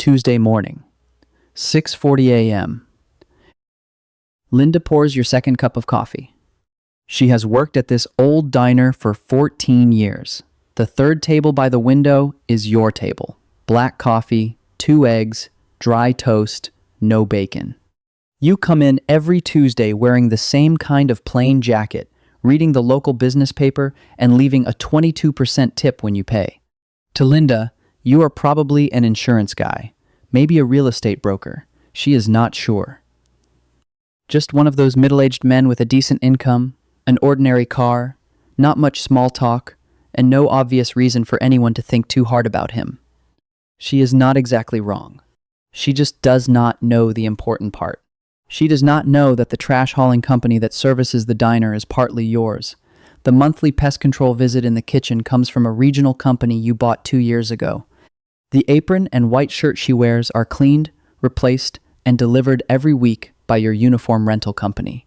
Tuesday morning, 6:40 a.m. Linda pours your second cup of coffee. She has worked at this old diner for 14 years. The third table by the window is your table. Black coffee, 2 eggs, dry toast, no bacon. You come in every Tuesday wearing the same kind of plain jacket, reading the local business paper, and leaving a 22% tip when you pay. To Linda, you are probably an insurance guy, maybe a real estate broker. She is not sure. Just one of those middle-aged men with a decent income, an ordinary car, not much small talk, and no obvious reason for anyone to think too hard about him. She is not exactly wrong. She just does not know the important part. She does not know that the trash hauling company that services the diner is partly yours. The monthly pest control visit in the kitchen comes from a regional company you bought 2 years ago. The apron and white shirt she wears are cleaned, replaced, and delivered every week by your uniform rental company.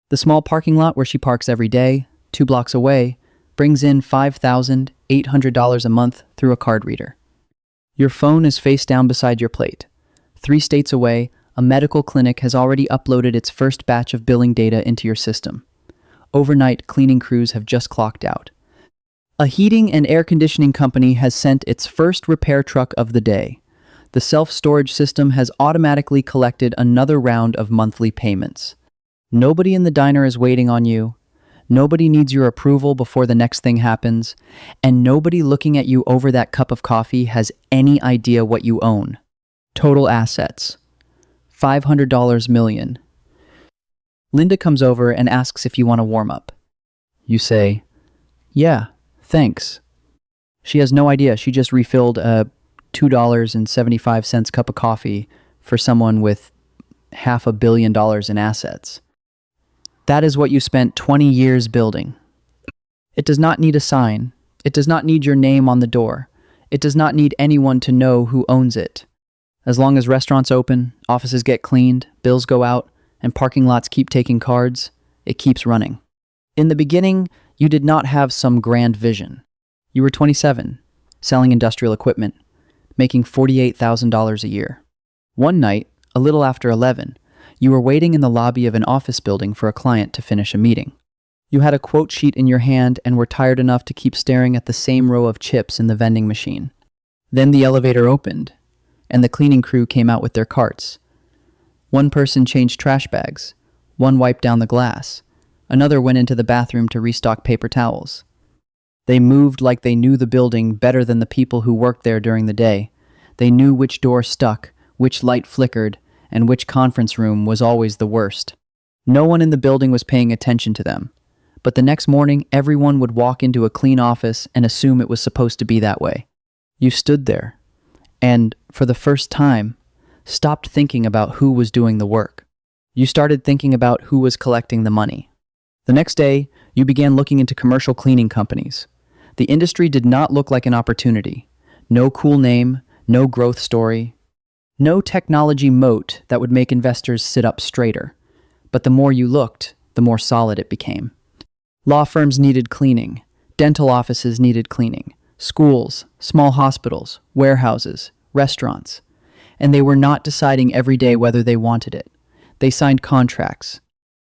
The small parking lot where she parks every day, 2 blocks away, brings in $5,800 a month through a card reader. Your phone is face down beside your plate. 3 states away, a medical clinic has already uploaded its first batch of billing data into your system. Overnight, cleaning crews have just clocked out. A heating and air conditioning company has sent its first repair truck of the day. The self-storage system has automatically collected another round of monthly payments. Nobody in the diner is waiting on you. Nobody needs your approval before the next thing happens. And nobody looking at you over that cup of coffee has any idea what you own. Total assets, $500 million. Linda comes over and asks if you want to warm up. You say, "Yeah, thanks." She has no idea. She just refilled a $2.75 cup of coffee for someone with $500 million in assets. That is what you spent 20 years building. It does not need a sign. It does not need your name on the door. It does not need anyone to know who owns it. As long as restaurants open, offices get cleaned, bills go out, and parking lots keep taking cards, it keeps running. In the beginning, you did not have some grand vision. You were 27, selling industrial equipment, making $48,000 a year. One night, a little after 11, you were waiting in the lobby of an office building for a client to finish a meeting. You had a quote sheet in your hand and were tired enough to keep staring at the same row of chips in the vending machine. Then the elevator opened, and the cleaning crew came out with their carts. One person changed trash bags, one wiped down the glass, another went into the bathroom to restock paper towels. They moved like they knew the building better than the people who worked there during the day. They knew which door stuck, which light flickered, and which conference room was always the worst. No one in the building was paying attention to them, but the next morning everyone would walk into a clean office and assume it was supposed to be that way. You stood there, and, for the first time, stopped thinking about who was doing the work. You started thinking about who was collecting the money. The next day, you began looking into commercial cleaning companies. The industry did not look like an opportunity. No cool name, no growth story, no technology moat that would make investors sit up straighter. But the more you looked, the more solid it became. Law firms needed cleaning. Dental offices needed cleaning. Schools, small hospitals, warehouses, restaurants. And they were not deciding every day whether they wanted it. They signed contracts.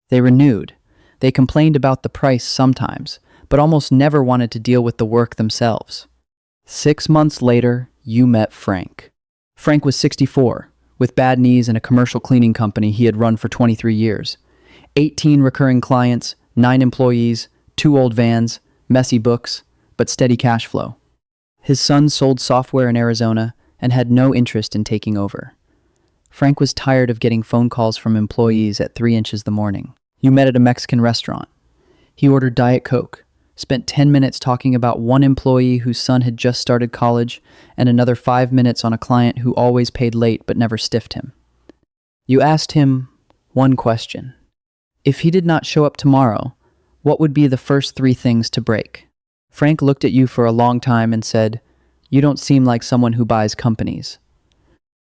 They renewed. They complained about the price sometimes, but almost never wanted to deal with the work themselves. 6 months later, you met Frank. Frank was 64, with bad knees and a commercial cleaning company he had run for 23 years. 18 recurring clients, 9 employees, 2 old vans, messy books, but steady cash flow. His son sold software in Arizona and had no interest in taking over. Frank was tired of getting phone calls from employees at 3 inches the morning. You met at a Mexican restaurant. He ordered Diet Coke, spent 10 minutes talking about one employee whose son had just started college, and another 5 minutes on a client who always paid late but never stiffed him. You asked him one question. If he did not show up tomorrow, what would be the first 3 things to break? Frank looked at you for a long time and said, "You don't seem like someone who buys companies."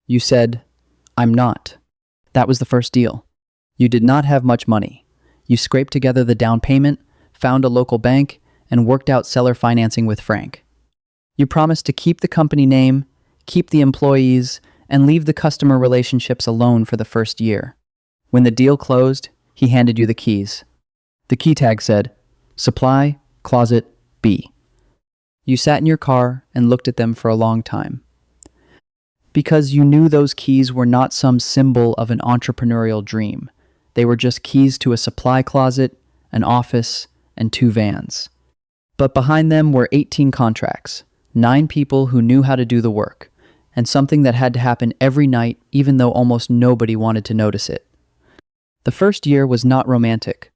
You said, "I'm not." That was the first deal. You did not have much money. You scraped together the down payment, found a local bank, and worked out seller financing with Frank. You promised to keep the company name, keep the employees, and leave the customer relationships alone for the first year. When the deal closed, he handed you the keys. The key tag said, Supply, Closet, B. You sat in your car and looked at them for a long time. Because you knew those keys were not some symbol of an entrepreneurial dream. They were just keys to a supply closet, an office, and 2 vans. But behind them were 18 contracts, 9 people who knew how to do the work, and something that had to happen every night even though almost nobody wanted to notice it. The first year was not romantic.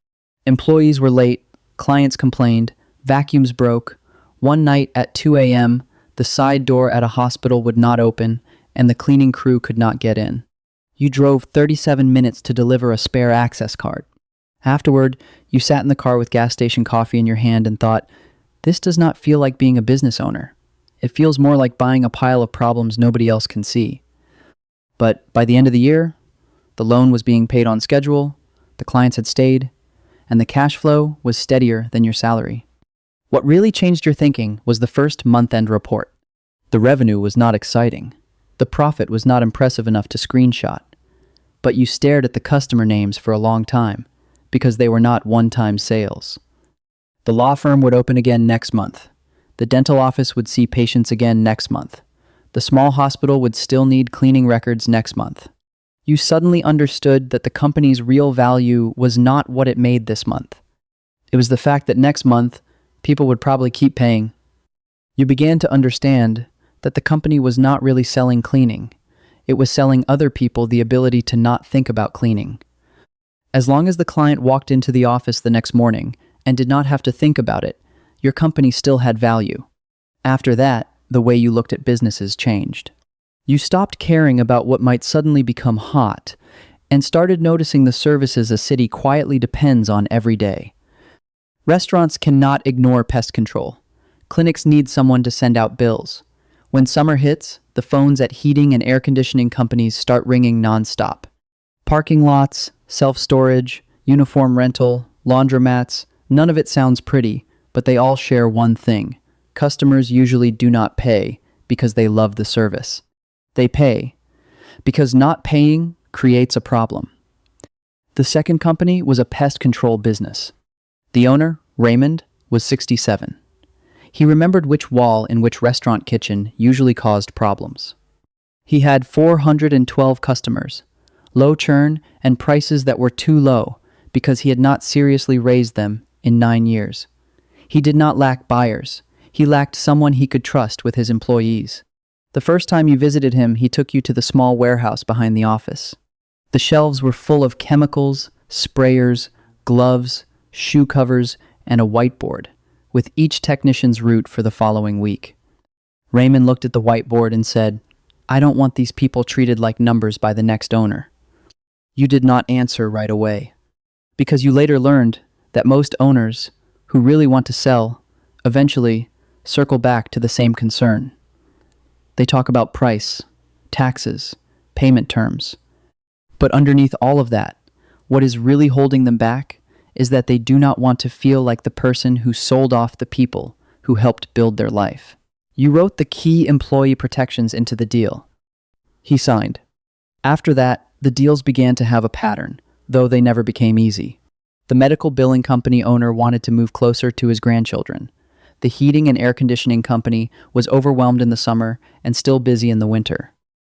Employees were late, clients complained, vacuums broke. One night at 2 a.m., the side door at a hospital would not open, and the cleaning crew could not get in. You drove 37 minutes to deliver a spare access card. Afterward, you sat in the car with gas station coffee in your hand and thought, this does not feel like being a business owner. It feels more like buying a pile of problems nobody else can see. But by the end of the year, the loan was being paid on schedule, the clients had stayed, and the cash flow was steadier than your salary. What really changed your thinking was the first month-end report. The revenue was not exciting. The profit was not impressive enough to screenshot. But you stared at the customer names for a long time because they were not one-time sales. The law firm would open again next month. The dental office would see patients again next month. The small hospital would still need cleaning records next month. You suddenly understood that the company's real value was not what it made this month. It was the fact that next month, people would probably keep paying. You began to understand that the company was not really selling cleaning. It was selling other people the ability to not think about cleaning. As long as the client walked into the office the next morning and did not have to think about it, your company still had value. After that, the way you looked at businesses changed. You stopped caring about what might suddenly become hot and started noticing the services a city quietly depends on every day. Restaurants cannot ignore pest control. Clinics need someone to send out bills. When summer hits, the phones at heating and air conditioning companies start ringing nonstop. Parking lots, self-storage, uniform rental, laundromats, none of it sounds pretty, but they all share one thing. Customers usually do not pay because they love the service. They pay because not paying creates a problem. The second company was a pest control business. The owner, Raymond, was 67. He remembered which wall in which restaurant kitchen usually caused problems. He had 412 customers, low churn, and prices that were too low because he had not seriously raised them in 9 years. He did not lack buyers. He lacked someone he could trust with his employees. The first time you visited him, he took you to the small warehouse behind the office. The shelves were full of chemicals, sprayers, gloves, shoe covers, and a whiteboard, with each technician's route for the following week. Raymond looked at the whiteboard and said, "I don't want these people treated like numbers by the next owner." You did not answer right away, because you later learned that most owners who really want to sell eventually circle back to the same concern. They talk about price, taxes, payment terms. But underneath all of that, what is really holding them back is that they do not want to feel like the person who sold off the people who helped build their life. You wrote the key employee protections into the deal. He signed. After that, the deals began to have a pattern, though they never became easy. The medical billing company owner wanted to move closer to his grandchildren. The heating and air conditioning company was overwhelmed in the summer and still busy in the winter.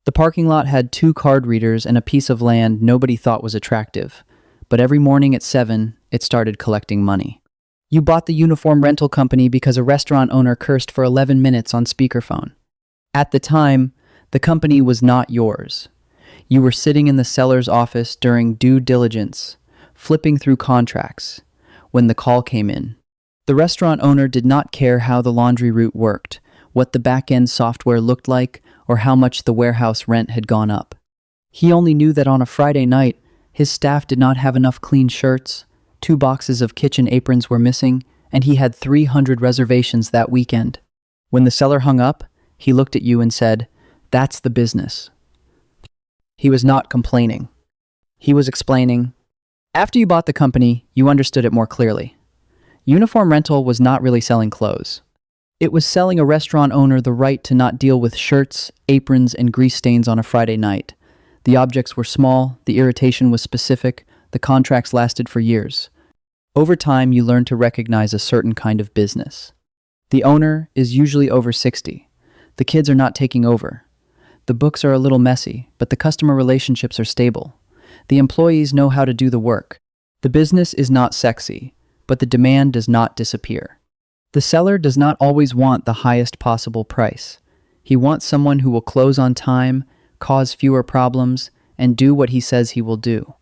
The parking lot had 2 card readers and a piece of land nobody thought was attractive, but every morning at 7, it started collecting money. You bought the uniform rental company because a restaurant owner cursed for 11 minutes on speakerphone. At the time, the company was not yours. You were sitting in the seller's office during due diligence, flipping through contracts, when the call came in. The restaurant owner did not care how the laundry route worked, what the back-end software looked like, or how much the warehouse rent had gone up. He only knew that on a Friday night, his staff did not have enough clean shirts, 2 boxes of kitchen aprons were missing, and he had 300 reservations that weekend. When the seller hung up, he looked at you and said, "That's the business." He was not complaining. He was explaining. After you bought the company, you understood it more clearly. Uniform rental was not really selling clothes. It was selling a restaurant owner the right to not deal with shirts, aprons, and grease stains on a Friday night. The objects were small, the irritation was specific, the contracts lasted for years. Over time, you learn to recognize a certain kind of business. The owner is usually over 60. The kids are not taking over. The books are a little messy, but the customer relationships are stable. The employees know how to do the work. The business is not sexy, but the demand does not disappear. The seller does not always want the highest possible price. He wants someone who will close on time, cause fewer problems, and do what he says he will do.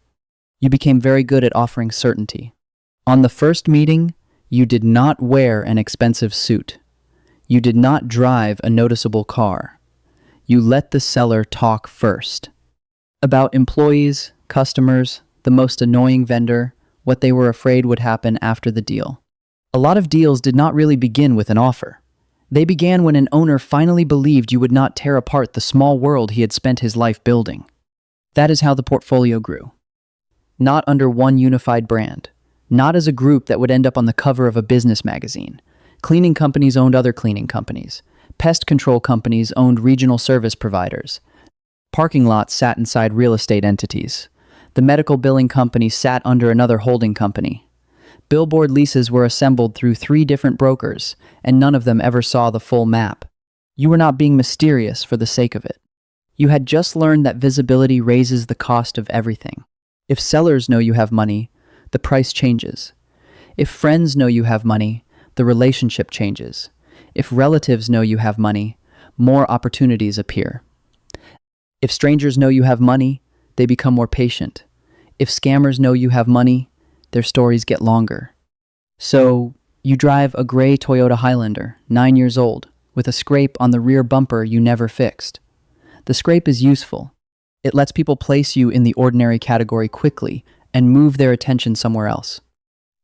You became very good at offering certainty. On the first meeting, you did not wear an expensive suit. You did not drive a noticeable car. You let the seller talk first. About employees, customers, the most annoying vendor, what they were afraid would happen after the deal. A lot of deals did not really begin with an offer. They began when an owner finally believed you would not tear apart the small world he had spent his life building. That is how the portfolio grew. Not under one unified brand. Not as a group that would end up on the cover of a business magazine. Cleaning companies owned other cleaning companies. Pest control companies owned regional service providers. Parking lots sat inside real estate entities. The medical billing company sat under another holding company. Billboard leases were assembled through 3 different brokers, and none of them ever saw the full map. You were not being mysterious for the sake of it. You had just learned that visibility raises the cost of everything. If sellers know you have money, the price changes. If friends know you have money, the relationship changes. If relatives know you have money, more opportunities appear. If strangers know you have money, they become more patient. If scammers know you have money, their stories get longer. So, you drive a gray Toyota Highlander, 9 years old, with a scrape on the rear bumper you never fixed. The scrape is useful. It lets people place you in the ordinary category quickly and move their attention somewhere else.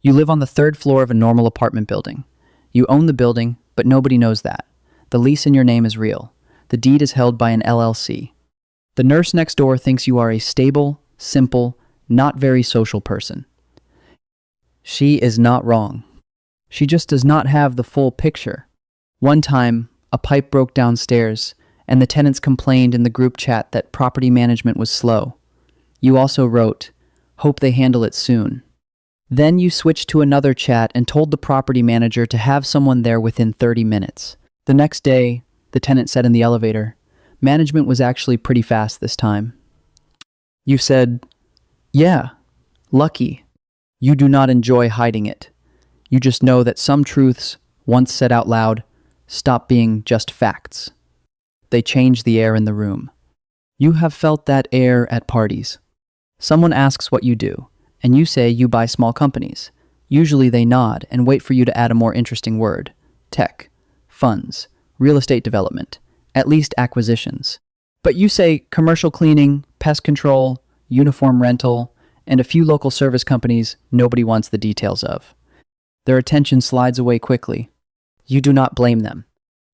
You live on the 3rd floor of a normal apartment building. You own the building, but nobody knows that. The lease in your name is real. The deed is held by an LLC. The nurse next door thinks you are a stable, simple, not very social person. She is not wrong. She just does not have the full picture. One time, a pipe broke downstairs, and the tenants complained in the group chat that property management was slow. You also wrote, "Hope they handle it soon." Then you switched to another chat and told the property manager to have someone there within 30 minutes. The next day, the tenant said in the elevator, "Management was actually pretty fast this time." You said, "Yeah, lucky." You do not enjoy hiding it. You just know that some truths, once said out loud, stop being just facts. They change the air in the room. You have felt that air at parties. Someone asks what you do, and you say you buy small companies. Usually they nod and wait for you to add a more interesting word. Tech, funds, real estate development, at least acquisitions. But you say commercial cleaning, pest control, uniform rental, and a few local service companies nobody wants the details of. Their attention slides away quickly. You do not blame them.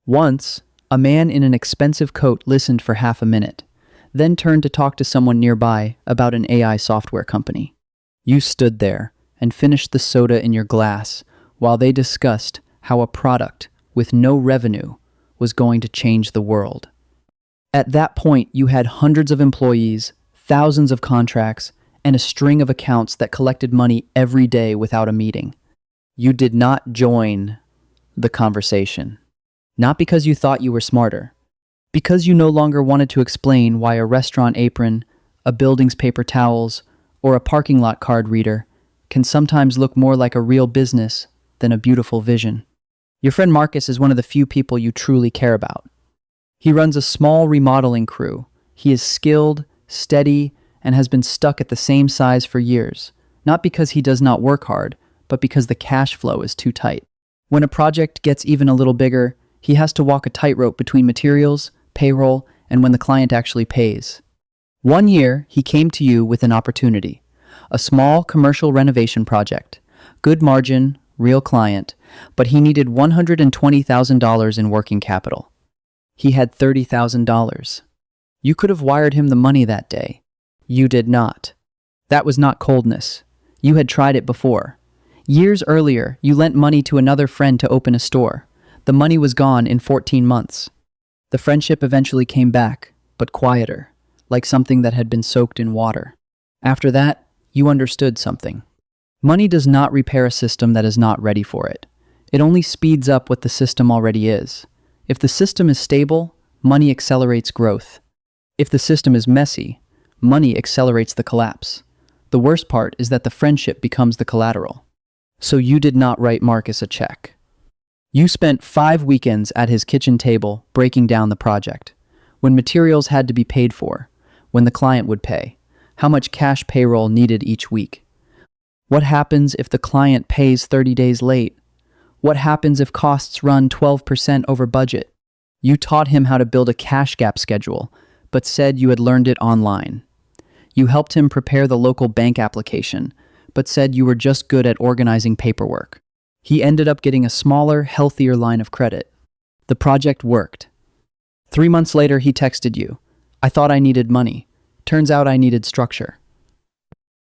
Once, a man in an expensive coat listened for half a minute, then turned to talk to someone nearby about an AI software company. You stood there and finished the soda in your glass while they discussed how a product with no revenue was going to change the world. At that point, you had hundreds of employees, thousands of contracts, and a string of accounts that collected money every day without a meeting. You did not join the conversation. Not because you thought you were smarter, because you no longer wanted to explain why a restaurant apron, a building's paper towels, or a parking lot card reader can sometimes look more like a real business than a beautiful vision. Your friend Marcus is one of the few people you truly care about. He runs a small remodeling crew. He is skilled, steady, and has been stuck at the same size for years, not because he does not work hard, but because the cash flow is too tight. When a project gets even a little bigger, he has to walk a tightrope between materials, payroll, and when the client actually pays. One year, he came to you with an opportunity, a small commercial renovation project, good margin, real client, but he needed $120,000 in working capital. He had $30,000. You could have wired him the money that day. You did not. That was not coldness. You had tried it before. Years earlier, you lent money to another friend to open a store. The money was gone in 14 months. The friendship eventually came back, but quieter, like something that had been soaked in water. After that, you understood something. Money does not repair a system that is not ready for it. It only speeds up what the system already is. If the system is stable, money accelerates growth. If the system is messy, money accelerates the collapse. The worst part is that the friendship becomes the collateral. So you did not write Marcus a check. You spent 5 weekends at his kitchen table breaking down the project. When materials had to be paid for, when the client would pay, how much cash payroll needed each week. What happens if the client pays 30 days late? What happens if costs run 12% over budget? You taught him how to build a cash gap schedule, but said you had learned it online. You helped him prepare the local bank application, but said you were just good at organizing paperwork. He ended up getting a smaller, healthier line of credit. The project worked. 3 months later, he texted you. I thought I needed money. Turns out I needed structure.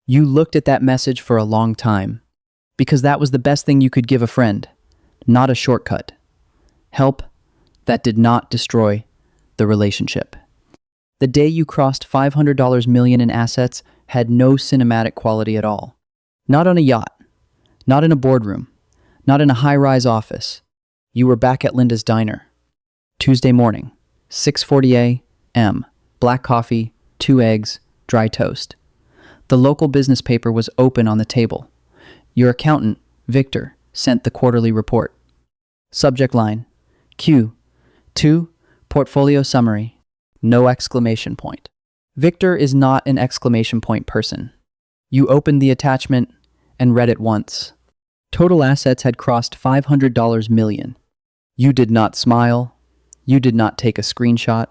You looked at that message for a long time, because that was the best thing you could give a friend, not a shortcut. Help that did not destroy the relationship. The day you crossed $500 million in assets had no cinematic quality at all. Not on a yacht, not in a boardroom, not in a high-rise office. You were back at Linda's diner. Tuesday morning, 6:40 a.m., black coffee, 2 eggs, dry toast. The local business paper was open on the table. Your accountant, Victor, sent the quarterly report. Subject line, Q2, portfolio summary, no exclamation point. Victor is not an exclamation point person. You opened the attachment and read it once. Total assets had crossed $500 million. You did not smile. You did not take a screenshot.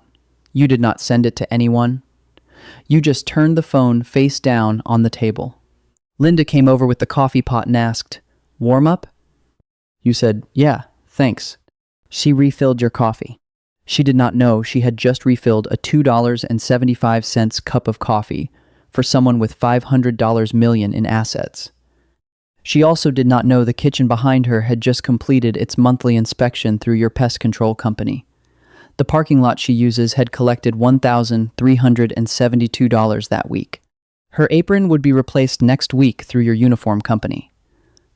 You did not send it to anyone. You just turned the phone face down on the table. Linda came over with the coffee pot and asked, "Warm up?" You said, "Yeah, thanks." She refilled your coffee. She did not know she had just refilled a $2.75 cup of coffee for someone with $500 million in assets. She also did not know the kitchen behind her had just completed its monthly inspection through your pest control company. The parking lot she uses had collected $1,372 that week. Her apron would be replaced next week through your uniform company.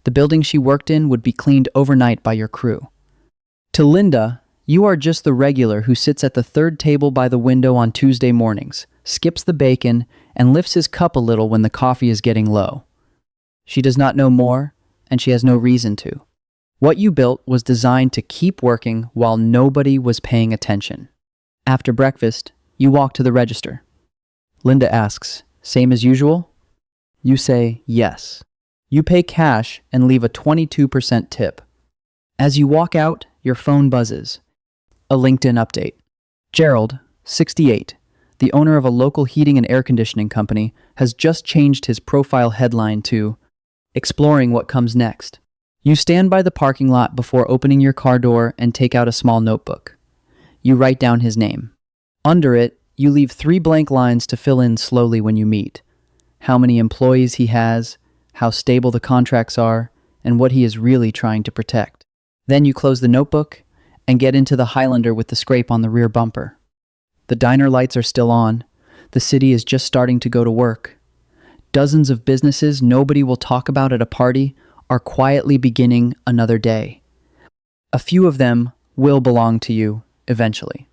The building she worked in would be cleaned overnight by your crew. To Linda, you are just the regular who sits at the third table by the window on Tuesday mornings, skips the bacon, and lifts his cup a little when the coffee is getting low. She does not know more, and she has no reason to. What you built was designed to keep working while nobody was paying attention. After breakfast, you walk to the register. Linda asks, "Same as usual?" You say, "Yes." You pay cash and leave a 22% tip. As you walk out, your phone buzzes. A LinkedIn update. Gerald, 68, the owner of a local heating and air conditioning company, has just changed his profile headline to "Exploring what comes next." You stand by the parking lot before opening your car door and take out a small notebook. You write down his name. Under it, you leave 3 blank lines to fill in slowly when you meet. How many employees he has, how stable the contracts are, and what he is really trying to protect. Then you close the notebook and get into the Highlander with the scrape on the rear bumper. The diner lights are still on. The city is just starting to go to work. Dozens of businesses nobody will talk about at a party are quietly beginning another day. A few of them will belong to you eventually.